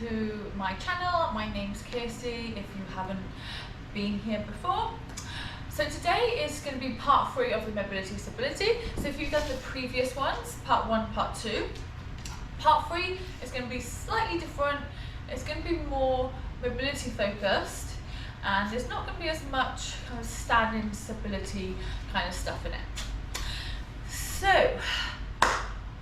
to my channel. My name's Kirsty, if you haven't been here before. So today is going to be part 3 of the mobility stability. So if you've done the previous ones, part 1, part 2, part 3 is going to be slightly different. It's going to be more mobility focused, and there's not going to be as much kind of standing stability kind of stuff in it. So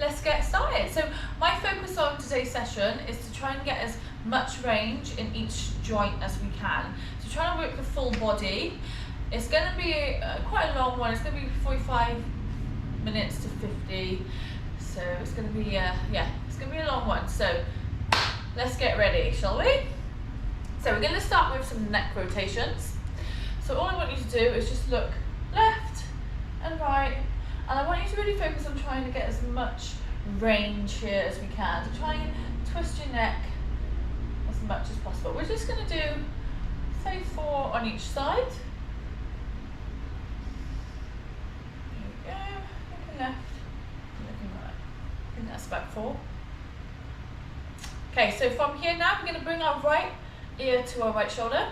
let's get started. So my focus on today's session is to try and get as much range in each joint as we can. So trying to work the full body. It's going to be quite a long one. It's going to be 45 minutes to 50. So it's going to be it's going to be a long one. So let's get ready, shall we? So we're going to start with some neck rotations. So all I want you to do is just look left and right, and I want you to really focus on trying to get as much range here as we can. So try and twist your neck as much as possible. We're just going to do, say, 4 on each side. There we go. Looking left, looking right. I think that's about 4. Okay, so from here now, we're going to bring our right ear to our right shoulder.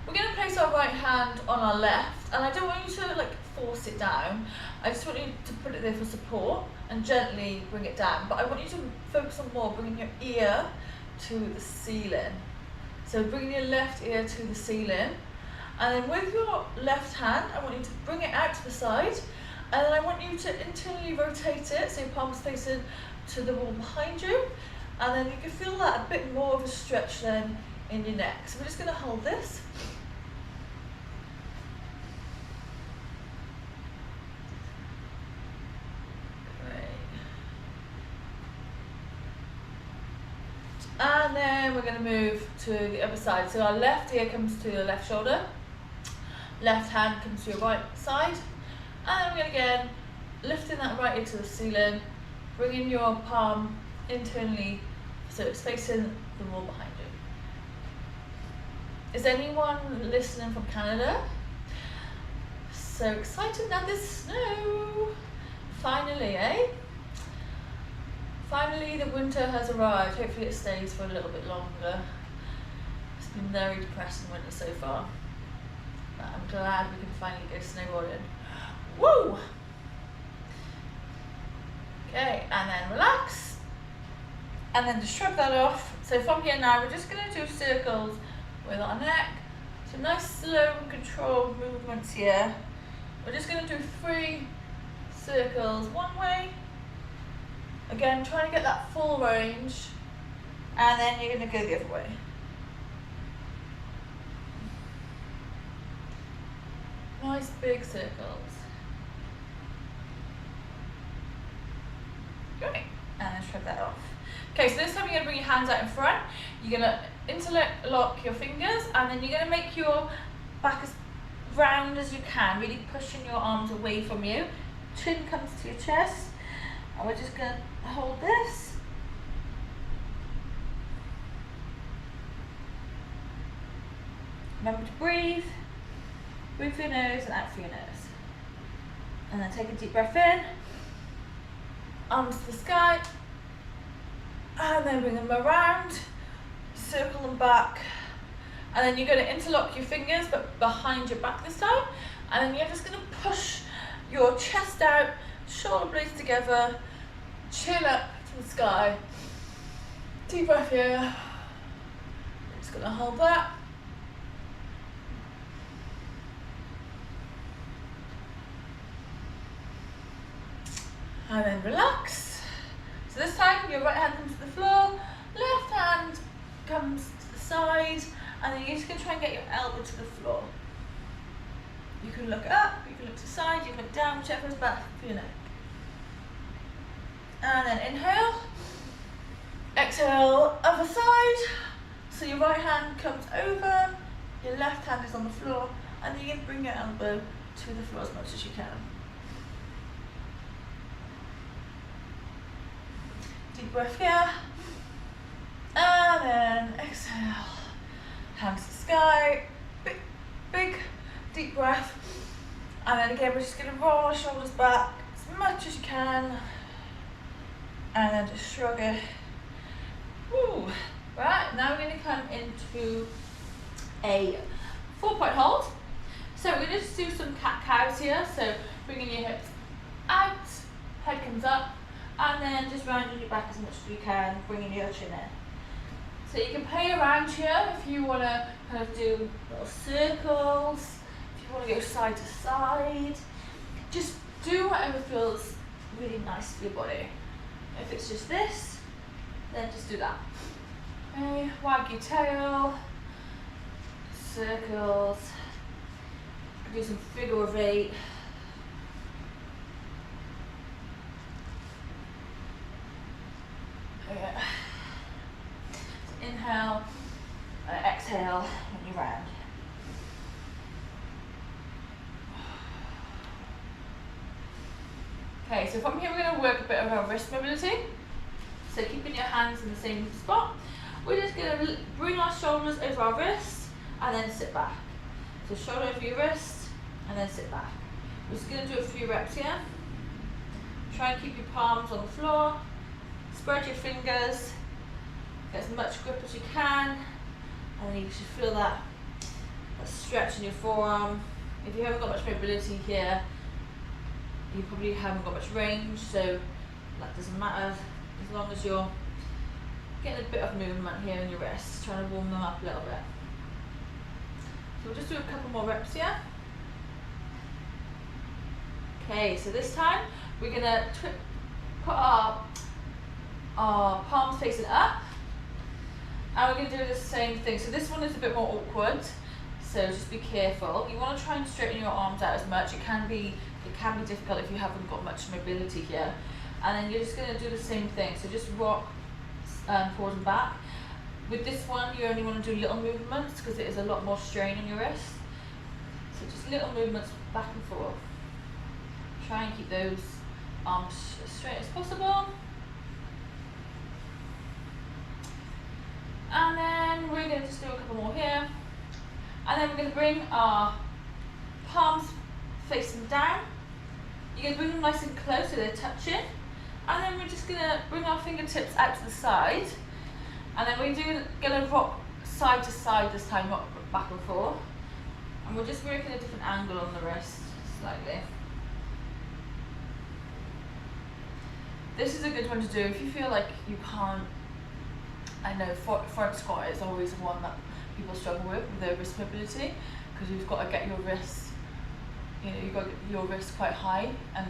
We're going to place our right hand on our left, and I don't want you to force it down. I just want you to put it there for support and gently bring it down. But I want you to focus on more bringing your ear to the ceiling. So bringing your left ear to the ceiling, and then with your left hand, I want you to bring it out to the side, and then I want you to internally rotate it so your palm's facing to the wall behind you, and then you can feel that a bit more of a stretch then in your neck. So we're just going to hold this. And then we're going to move to the other side. So our left ear comes to the left shoulder, left hand comes to your right side, and then we're going to again lifting that right ear to the ceiling, bringing your palm internally so it's facing the wall behind you. Is anyone listening from Canada? So excited now, there's snow! Finally, eh? Finally, the winter has arrived. Hopefully it stays for a little bit longer. It's been very depressing winter so far. But I'm glad we can finally go snowboarding. Woo! Okay, and then relax. And then just shrug that off. So from here now, we're just going to do circles with our neck. So nice, slow and controlled movements here. We're just going to do 3 circles one way. Again, trying to get that full range, and then you're going to go the other way. Nice big circles. Great, and then shrug that off. Okay, so this time you're going to bring your hands out in front. You're going to interlock your fingers, and then you're going to make your back as round as you can, really pushing your arms away from you. Chin comes to your chest. And we're just going to hold this. Remember to breathe. Breathe through your nose and out through your nose. And then take a deep breath in. Arms to the sky. And then bring them around. Circle them back. And then you're going to interlock your fingers, but behind your back this time. And then you're just going to push your chest out, shoulder blades together, chin up to the sky. Deep breath here. I'm just going to hold that. And then relax. So this time your right hand comes to the floor, left hand comes to the side, and then you're just going to try and get your elbow to the floor. You can look up, you can look to the side, you can look down, whichever is better for your neck. And then inhale, exhale, other side. So your right hand comes over, your left hand is on the floor, and then you can bring your elbow to the floor as much as you can. Deep breath here, and then exhale, hands to the sky, big deep breath, and then again we're just going to roll our shoulders back as much as you can, and then just shrug it. Woo. Right, now we're going to come into a 4-point hold. So we're going to just do some cat-cows here. So bringing your hips out, head comes up, and then just rounding your back as much as you can, bringing your chin in. So you can play around here if you want to kind of do little circles, if you want to go side to side. Just do whatever feels really nice for your body. If it's just this, then just do that. Okay, wag your tail, circles, do some figure of 8. Okay. So inhale, exhale when you round. Okay, so from here we're going to work a bit of our wrist mobility. So keeping your hands in the same spot. We're just going to bring our shoulders over our wrists and then sit back. So shoulder over your wrist and then sit back. We're just going to do a few reps here. Try and keep your palms on the floor. Spread your fingers. Get as much grip as you can. And then you should feel that stretch in your forearm. If you haven't got much mobility here, you probably haven't got much range, so that doesn't matter as long as you're getting a bit of movement here in your wrists, trying to warm them up a little bit. So we'll just do a couple more reps here. Okay, so this time we're going to put our palms facing up, and we're going to do the same thing. So this one is a bit more awkward, so just be careful. You want to try and straighten your arms out as much. It can be difficult if you haven't got much mobility here. And then you're just going to do the same thing. So just rock forward and back. With this one, you only want to do little movements because it is a lot more strain on your wrist. So just little movements back and forth. Try and keep those arms as straight as possible. And then we're going to just do a couple more here. And then we're going to bring our palms facing down. You're going to bring them nice and close so they're touching. And then we're just going to bring our fingertips out to the side. And then we're going to rock side to side this time, not back and forth. And we're just working a different angle on the wrist, slightly. This is a good one to do if you feel like you can't. I know front squat is always one that people struggle with their wrist mobility, because you've got to get your wrists, you've got to get your wrists quite high and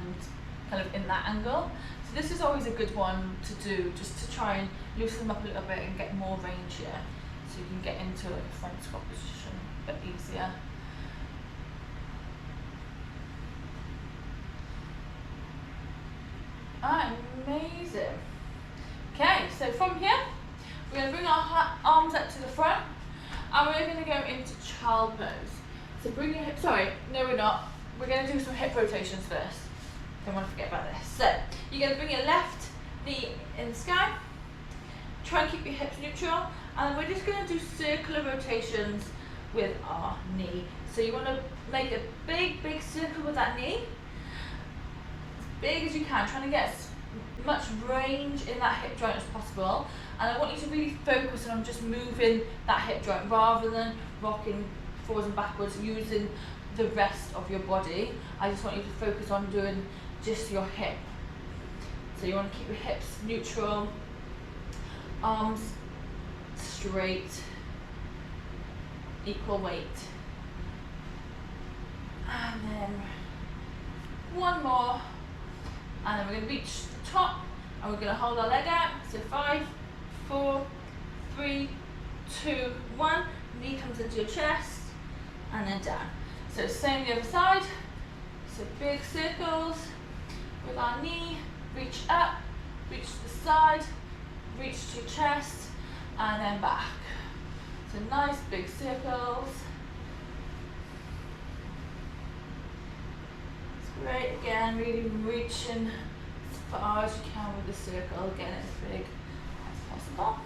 kind of in that angle. So this is always a good one to do, just to try and loosen them up a little bit and get more range here, so you can get into like a front squat position a bit easier. Amazing. Okay, so from here, we're going to bring our arms up to the front, and we're going to go into child pose. So bring your hips, sorry, no we're not. We're going to do some hip rotations first. Don't want to forget about this. So, you're going to bring your left knee in the sky. Try and keep your hips neutral. And we're just going to do circular rotations with our knee. So you want to make a big, big circle with that knee. As big as you can, trying to get as much range in that hip joint as possible. And I want you to really focus on just moving that hip joint rather than rocking forwards and backwards using the rest of your body. I just want you to focus on doing just your hip. So you want to keep your hips neutral, arms straight, equal weight. And then one more. And then we're going to reach the top and we're going to hold our leg out. So 5, 4, 3, 2, 1. Knee comes into your chest and then down. So same the other side. So big circles with our knee. Reach up, reach to the side, reach to your chest, and then back. So nice big circles. It's great, again, really reaching as far as you can with the circle, getting it as big as possible.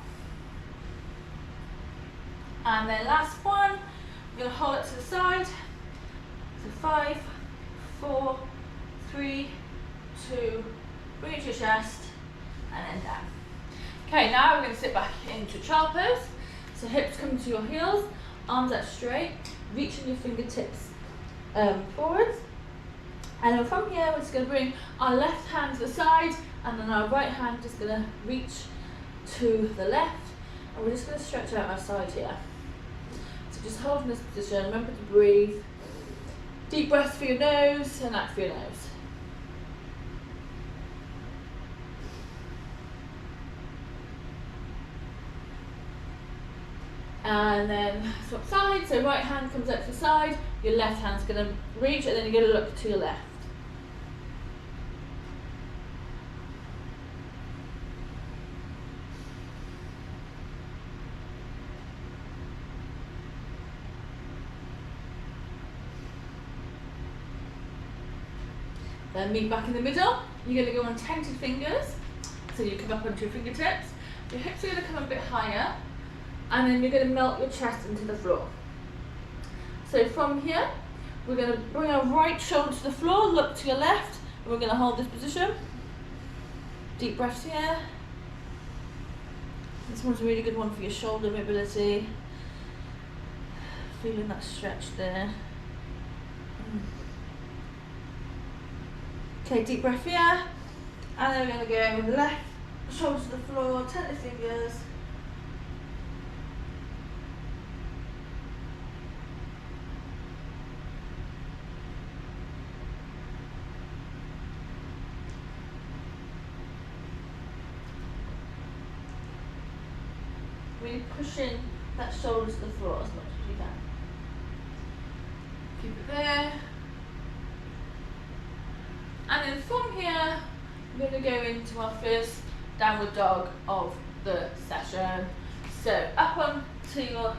And then last one, we're going to hold it to the side. So 5, 4, 3, 2, bring it to your chest, and then down. Okay, now we're going to sit back into child pose. So hips come to your heels, arms out straight, reaching your fingertips forwards. And then from here, we're just going to bring our left hand to the side, and then our right hand just going to reach to the left. And we're just going to stretch out our side here. So just hold in this position, remember to breathe. Deep breaths for your nose and out for your nose. And then swap sides, so right hand comes out to the side, your left hand's going to reach, and then you're going to look to your left. Then meet back in the middle. You're going to go on tented fingers, so you come up onto your fingertips. Your hips are going to come a bit higher, and then you're going to melt your chest into the floor. So from here, we're going to bring our right shoulder to the floor, look to your left, and we're going to hold this position. Deep breaths here. This one's a really good one for your shoulder mobility. Feeling that stretch there. Okay, deep breath here. And then we're going to go with the left shoulder to the floor, tented fingers. Really pushing that shoulder to the floor as much as you can. Keep it there. And then from here, we're going to go into our first downward dog of the session. So up onto your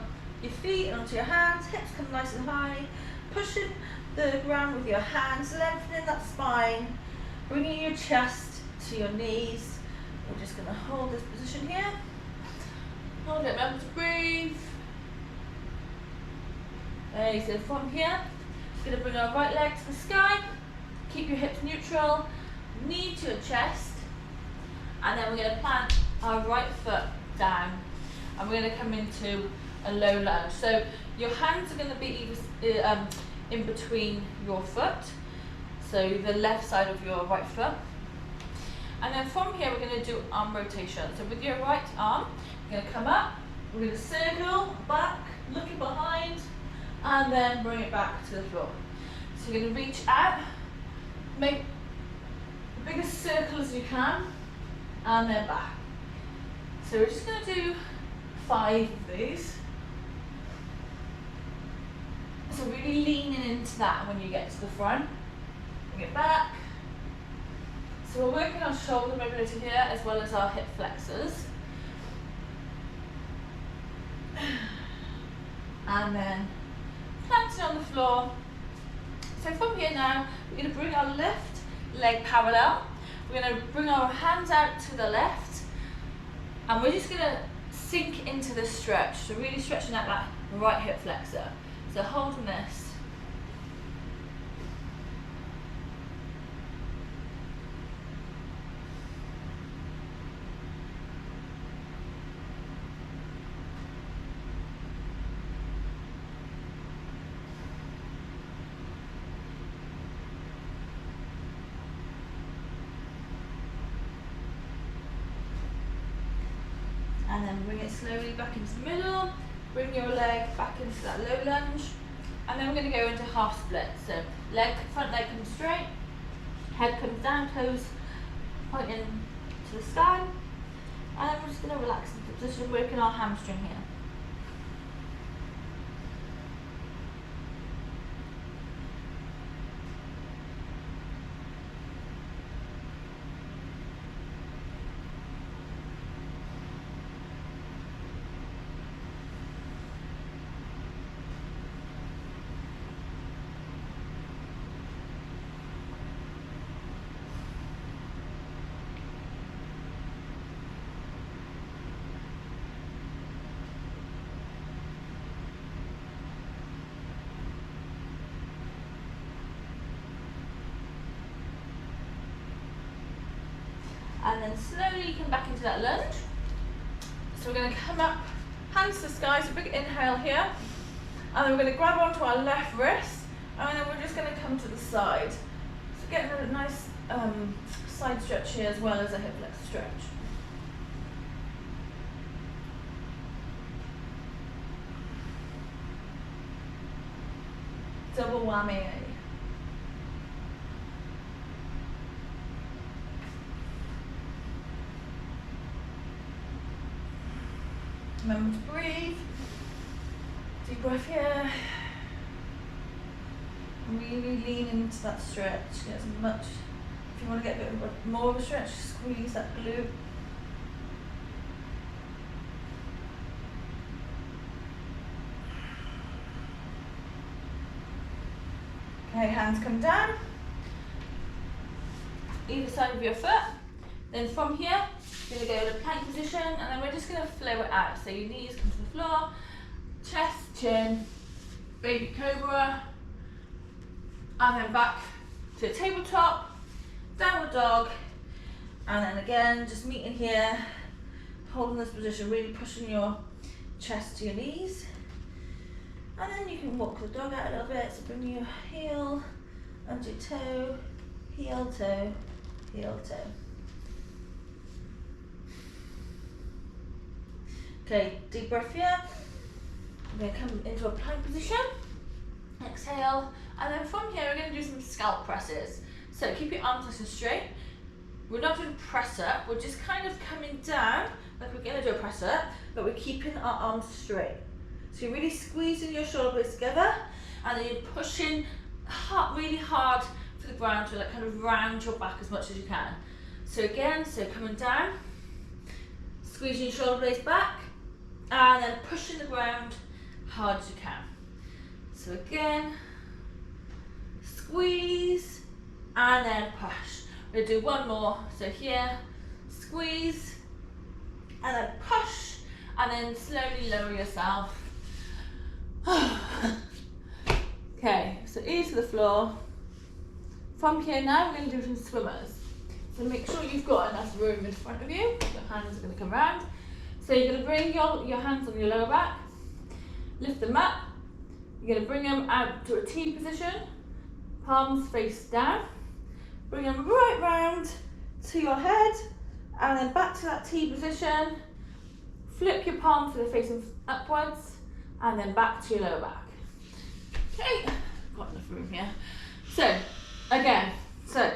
feet and onto your hands, hips come nice and high, pushing the ground with your hands, lengthening that spine, bringing your chest to your knees. We're just going to hold this position here. Hold it, remember to breathe. Okay, so from here, we're going to bring our right leg to the sky. Keep your hips neutral, knee to your chest, and then we're going to plant our right foot down, and we're going to come into a low lunge. So your hands are going to be in between your foot, so the left side of your right foot. And then from here, we're going to do arm rotation. So with your right arm, you're going to come up, we're going to circle back, looking behind, and then bring it back to the floor. So you're going to reach out, make the biggest circle as you can, and then back. So we're just going to do 5 of these. So really leaning into that when you get to the front. Bring it back. So we're working on shoulder mobility here as well as our hip flexors. And then planting on the floor. So from here now, we're going to bring our left leg parallel. We're going to bring our hands out to the left, and we're just going to sink into the stretch. So really stretching out that right hip flexor. So holding this. And then bring it slowly back into the middle, bring your leg back into that low lunge, and then we're going to go into half split. So front leg comes straight, head comes down, toes pointing to the sky, and then we're just going to relax into the position, working our hamstring here. And then slowly come back into that lunge. So we're going to come up, hands to the sky, so big inhale here. And then we're going to grab onto our left wrist, and then we're just going to come to the side. So getting a nice side stretch here as well as a hip flexor stretch. Double whammy. Remember to breathe. Deep breath here. Really lean into that stretch. Get as much. If you want to get a bit more of a stretch, squeeze that glute. Okay, hands come down. Either side of your foot. Then from here, you're going to go to plank position, and then we're just going to flow it out. So your knees come to the floor, chest, chin, baby cobra, and then back to a tabletop, downward dog, and then again, just meeting here, holding this position, really pushing your chest to your knees. And then you can walk the dog out a little bit, so bring your heel under your toe, heel, toe, heel, toe. Okay, deep breath here. We're going to come into a plank position. Exhale, and then from here we're going to do some scalp presses. So keep your arms nice and straight. We're not doing press up, we're just kind of coming down like we're going to do a press up, but we're keeping our arms straight. So you're really squeezing your shoulder blades together, and then you're pushing really hard for the ground to like kind of round your back as much as you can. So again, so coming down, squeezing your shoulder blades back, and then pushing the ground hard as you can. So again, squeeze, and then push. We're going to do one more. So here, squeeze, and then push, and then slowly lower yourself. Okay, so ease to the floor. From here now, we're going to do some swimmers. So make sure you've got enough room in front of you. Your hands are going to come round. So you're going to bring your hands on your lower back, lift them up. You're going to bring them out to a T position, palms face down. Bring them right round to your head, and then back to that T position. Flip your palms so they're facing upwards, and then back to your lower back. Okay, got enough room here. So, again, so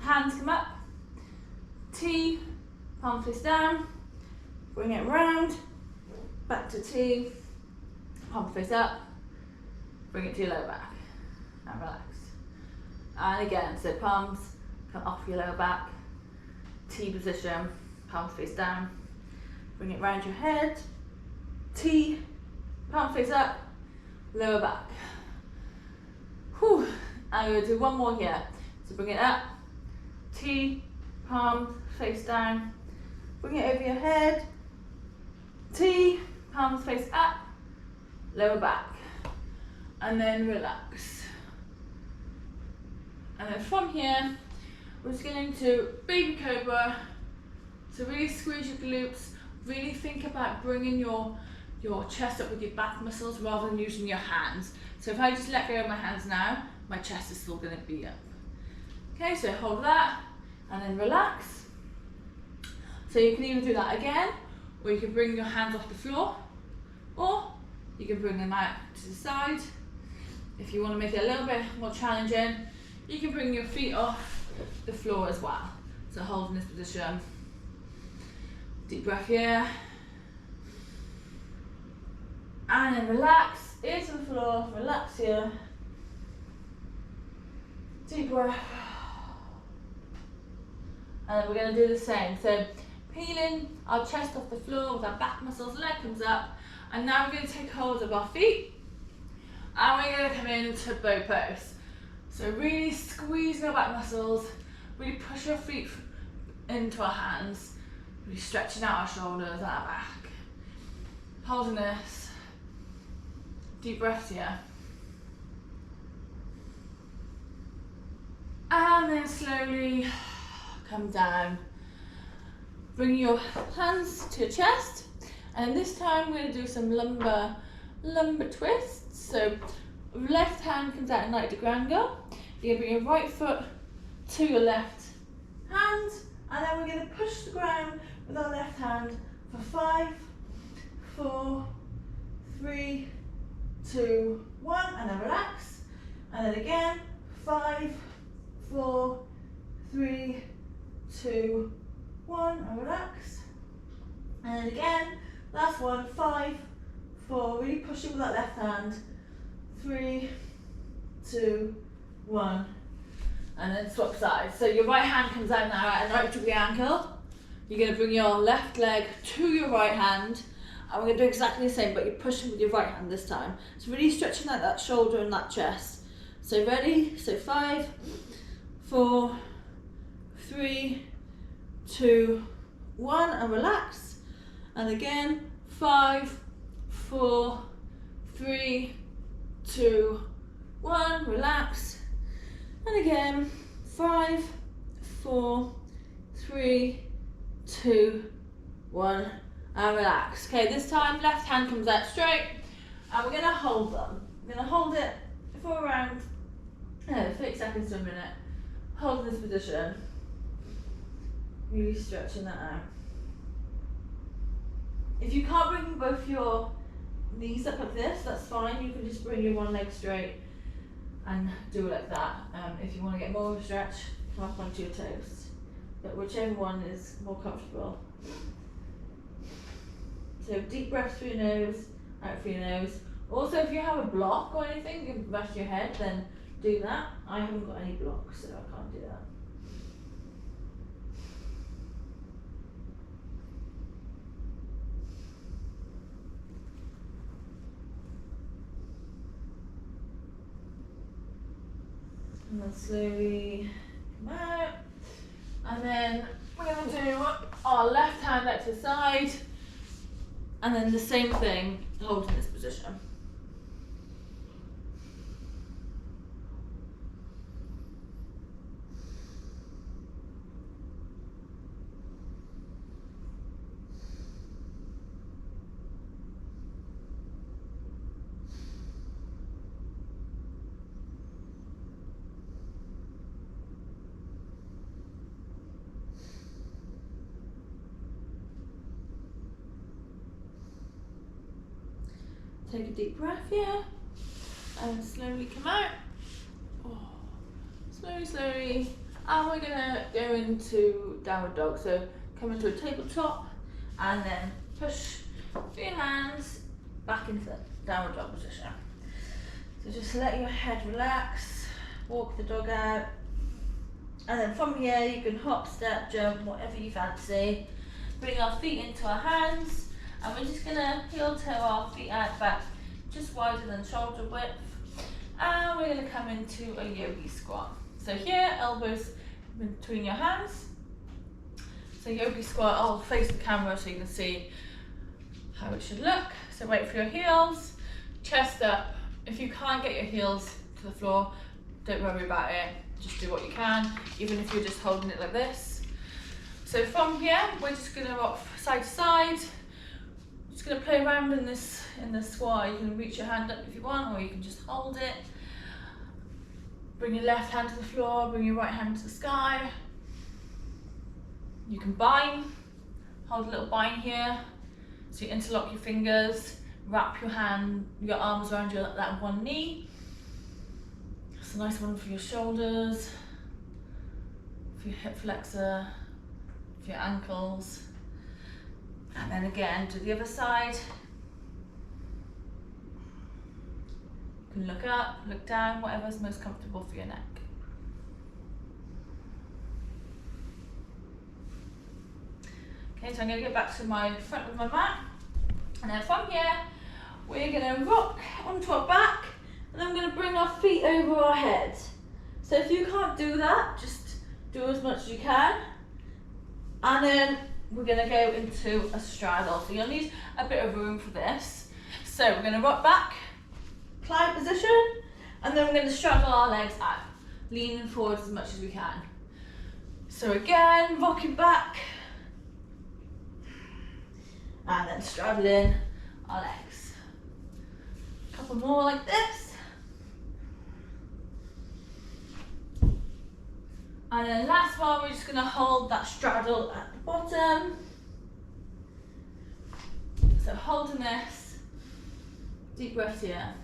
hands come up, T, palms face down, bring it round, back to T, palms face up, bring it to your lower back, and relax. And again, so palms come off your lower back, T position, palms face down, bring it round your head, T, palms face up, lower back. Whew. And we'll do one more here. So bring it up, T, palms face down, bring it over your head, T, palms face up, lower back, and then relax. And then from here, we're just going to baby cobra. So really squeeze your glutes, really think about bringing your chest up with your back muscles rather than using your hands. So if I just let go of my hands now, my chest is still going to be up. Okay, so hold that and then relax. So you can either do that again, or you can bring your hands off the floor, or you can bring them out to the side. If you want to make it a little bit more challenging, you can bring your feet off the floor as well. So hold in this position. Deep breath here. And then relax, ear to the floor, relax here. Deep breath. And we're going to do the same. So peeling our chest off the floor with our back muscles, leg comes up. And now we're going to take hold of our feet. And we're going to come into bow pose. So really squeezing our back muscles, really push your feet into our hands, really stretching out our shoulders and our back. Holding this. Deep breaths here. And then slowly come down. Bring your hands to your chest. And this time we're going to do some lumbar twists. So left hand comes out at 90 degree angle. You're going to bring your right foot to your left hand, and then we're going to push the ground with our left hand for 5, 4, 3, 2, 1, and then relax. And then again, 5, 4, 3, 2, 1, and relax. And then again, last one, 5, 4, really pushing with that left hand, 3, 2, 1, and then swap sides. So your right hand comes out now at a 90 degree angle. You're going to bring your left leg to your right hand, and we're going to do exactly the same, but you're pushing with your right hand this time. So really stretching out that shoulder and that chest. So ready? So 5, 4, 3, 2, 1, and relax. And again, 5, 4, 3, 2, 1, relax. And again, 5, 4, 3, 2, 1, and relax. Okay, this time left hand comes out straight, and we're going to hold them. We're going to hold it for around 30 seconds to a minute. Hold this position. Really stretching that out. If you can't bring both your knees up like this, that's fine. You can just bring your one leg straight and do it like that. If you want to get more of a stretch, come up onto your toes. But whichever one is more comfortable. So deep breath through your nose, out through your nose. Also, if you have a block or anything, you can rest your head, then do that. I haven't got any blocks, so I can't do that. And then slowly come out. And then we're going to do our left hand out to the side. And then the same thing, holding this position. Take a deep breath here, and slowly come out. Oh, slowly, slowly. And we're gonna go into downward dog. So come into a tabletop, and then push with your hands back into the downward dog position. So just let your head relax, walk the dog out, and then from here you can hop, step, jump, whatever you fancy. Bring our feet into our hands. And we're just going to heel toe our feet out back just wider than shoulder width. And we're going to come into a yogi squat. So here, elbows between your hands. So yogi squat, I'll face the camera so you can see how it should look. So wait for your heels, chest up. If you can't get your heels to the floor, don't worry about it. Just do what you can, even if you're just holding it like this. So from here, we're just going to rock side to side. Just going to play around in this squat. You can reach your hand up if you want, or you can just hold it. Bring your left hand to the floor, bring your right hand to the sky. You can bind, hold a little bind here. So you interlock your fingers, wrap your arms around that one knee. It's a nice one for your shoulders, for your hip flexor, for your ankles. And then again to the other side. You can look up, look down, whatever's most comfortable for your neck. Okay, so I'm going to get back to my front of my mat. And then from here, we're going to rock onto our back, and then we're going to bring our feet over our head. So if you can't do that, just do as much as you can. And then we're going to go into a straddle. So you'll need a bit of room for this. So we're going to rock back, plank position, and then we're going to straddle our legs out, leaning forward as much as we can. So again, rocking back, and then then straddling our legs. A couple more like this. And then last one, we're just going to hold that straddle at the bottom. So holding this, deep breath here.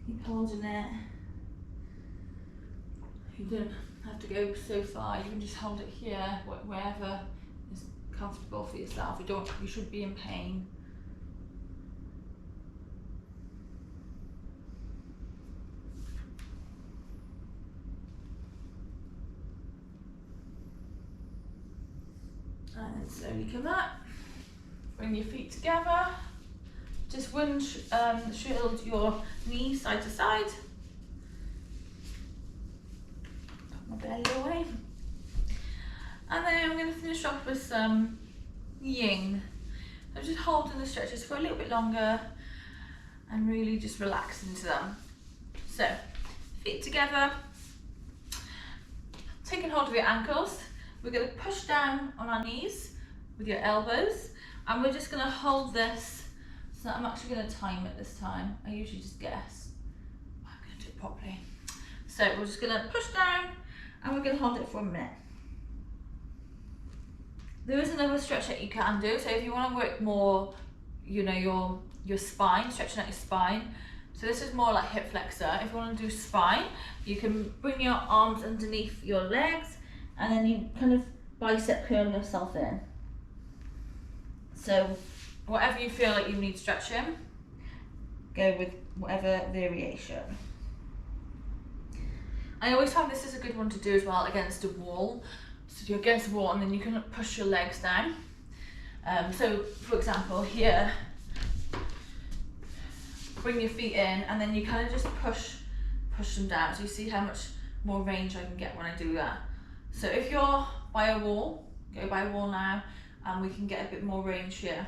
Keep holding it. You don't have to go so far, you can just hold it here, wherever is comfortable for yourself. You shouldn't be in pain. And then slowly come up, bring your feet together, just shield your knees side to side. Put my belly away. And then I'm going to finish off with some yin. I'm just holding the stretches for a little bit longer and really just relax into them. So, feet together, taking hold of your ankles. We're going to push down on our knees with your elbows, and we're just going to hold this. So I'm actually going to time it this time. I usually just guess. I'm going to do it properly. So we're just going to push down and we're going to hold it for a minute. There is another stretch that you can do. So if you want to work more, your spine, stretching out your spine. So this is more like hip flexor. If you want to do spine, you can bring your arms underneath your legs and then you kind of bicep curl yourself in. So whatever you feel like you need stretching, go with whatever variation. I always find this is a good one to do as well against a wall. So you're against the wall and then you can push your legs down. So for example here, bring your feet in and then you kind of just push them down. So you see how much more range I can get when I do that. So if you're by a wall, go by a wall now and we can get a bit more range here.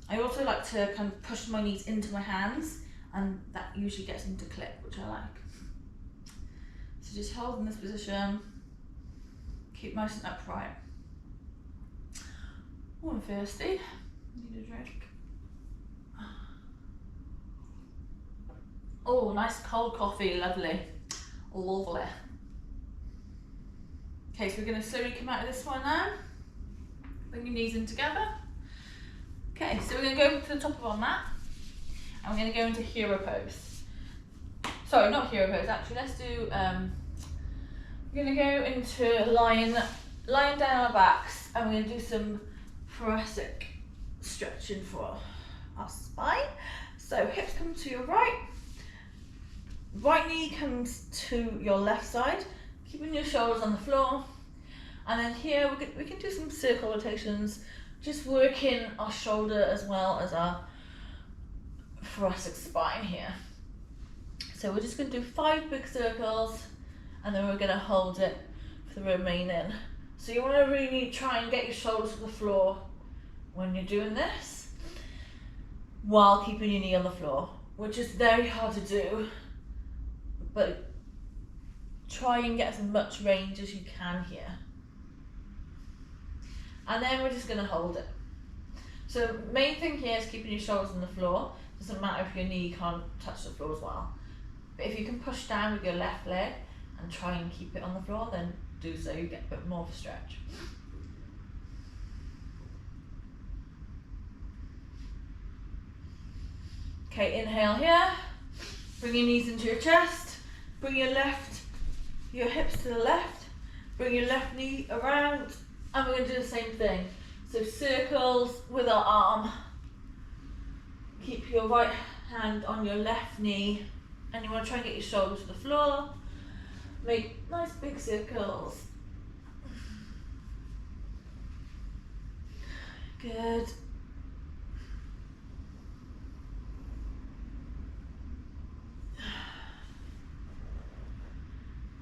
I also like to kind of push my knees into my hands and that usually gets them to clip, which I like. So just hold in this position, keep nice and upright. Oh, I'm thirsty, need a drink. Oh, nice cold coffee, lovely, lovely. Okay, so we're going to slowly come out of this one now. Bring your knees in together. Okay, so we're going to go to the top of our mat and we're going to go into hero pose. Sorry, not hero pose, actually, let's do, we're going to go into lying down on our backs and we're going to do some thoracic stretching for our spine. So hips come to your right knee comes to your left side, keeping your shoulders on the floor. And then here we can do some circle rotations, just working our shoulder as well as our thoracic spine here. So we're just going to do 5 big circles and then we're going to hold it for the remaining. So you want to really try and get your shoulders to the floor when you're doing this while keeping your knee on the floor, which is very hard to do, but try and get as much range as you can here. And then we're just going to hold it. So main thing here is keeping your shoulders on the floor. Doesn't matter if your knee can't touch the floor as well. But if you can push down with your left leg and try and keep it on the floor, then do so, you get a bit more of a stretch. Okay, inhale here. Bring your knees into your chest. Bring your hips to the left. Bring your left knee around. And we're going to do the same thing. So circles with our arm. Keep your right hand on your left knee. And you want to try and get your shoulders to the floor. Make nice big circles. Good.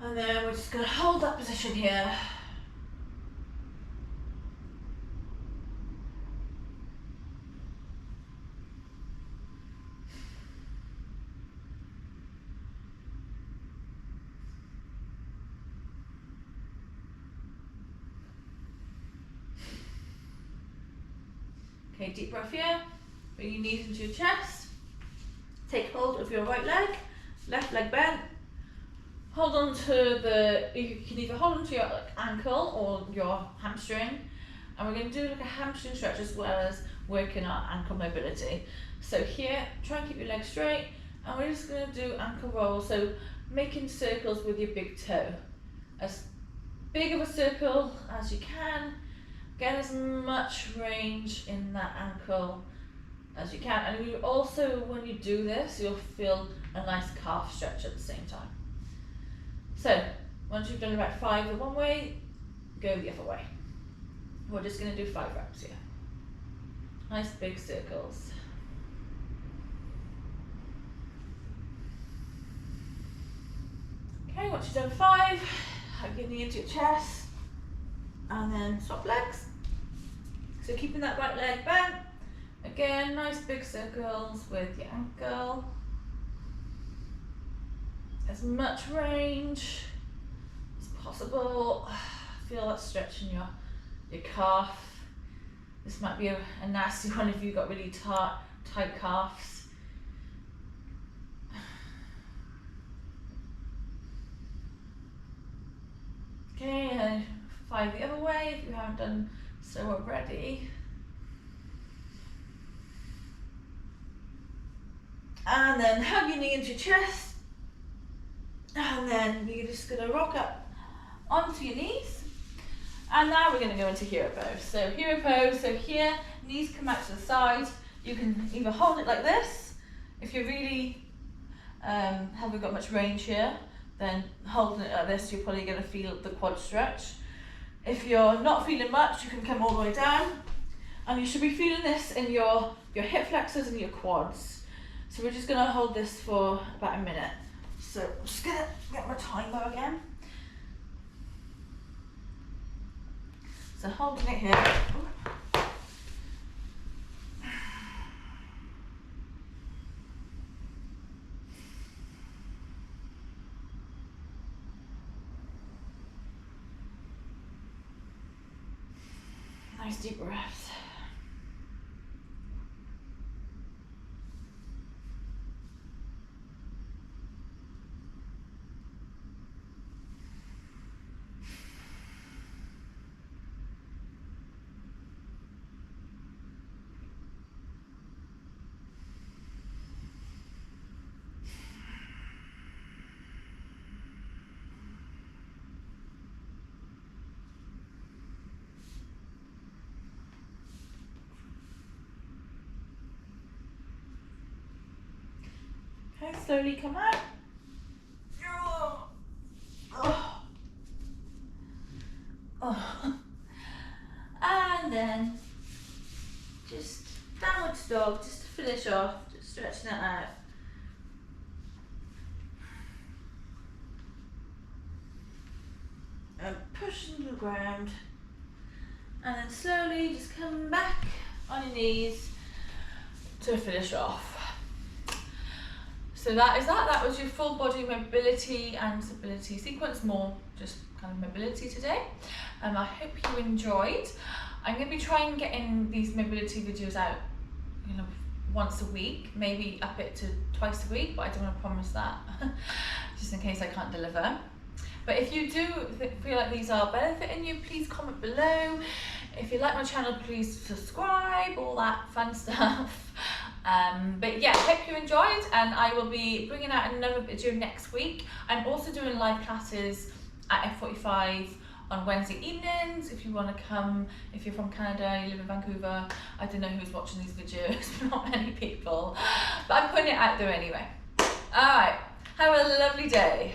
And then we're just going to hold that position here. Okay, deep breath here. Bring your knees into your chest. Take hold of your right leg, left leg bent. Hold on to you can either hold on to your ankle or your hamstring. And we're going to do like a hamstring stretch as well as working our ankle mobility. So here, try and keep your legs straight. And we're just going to do ankle rolls. So making circles with your big toe. As big of a circle as you can. Get as much range in that ankle as you can. And you also, when you do this, you'll feel a nice calf stretch at the same time. So, once you've done about 5 the one way, go the other way. We're just going to do 5 reps here. Nice big circles. Okay, once you've done 5, hug your knee into your chest, and then swap legs. So keeping that right leg bent. Again, nice big circles with your ankle. As much range as possible. Feel that stretch in your calf. This might be a nasty one if you've got really tight calves. Okay, and 5 the other way if you haven't done so already. And then hug your knee into your chest. And then you're just going to rock up onto your knees. And now we're going to go into hero pose. So hero pose, so here, knees come out to the side. You can either hold it like this. If you really haven't got much range here, then holding it like this, you're probably going to feel the quad stretch. If you're not feeling much, you can come all the way down. And you should be feeling this in your hip flexors and your quads. So we're just going to hold this for about a minute. So I'm just going to get my timer again. So holding it here. Nice deep breaths. Okay, slowly come out. And then just downward dog, just to finish off, just stretching it out. And push into the ground. And then slowly just come back on your knees to finish off. So that is that. That was your full body mobility and stability sequence, more just kind of mobility today. I hope you enjoyed. I'm going to be trying getting these mobility videos out, once a week, maybe up it to twice a week, but I don't want to promise that, just in case I can't deliver. But if you do feel like these are benefiting you, please comment below. If you like my channel, please subscribe, all that fun stuff. But yeah, hope you enjoyed, and I will be bringing out another video next week. I'm also doing live classes at F45 on Wednesday evenings. If you want to come, if you're from Canada, you live in Vancouver, I don't know who's watching these videos, not many people, but I'm putting it out there anyway. Alright, have a lovely day.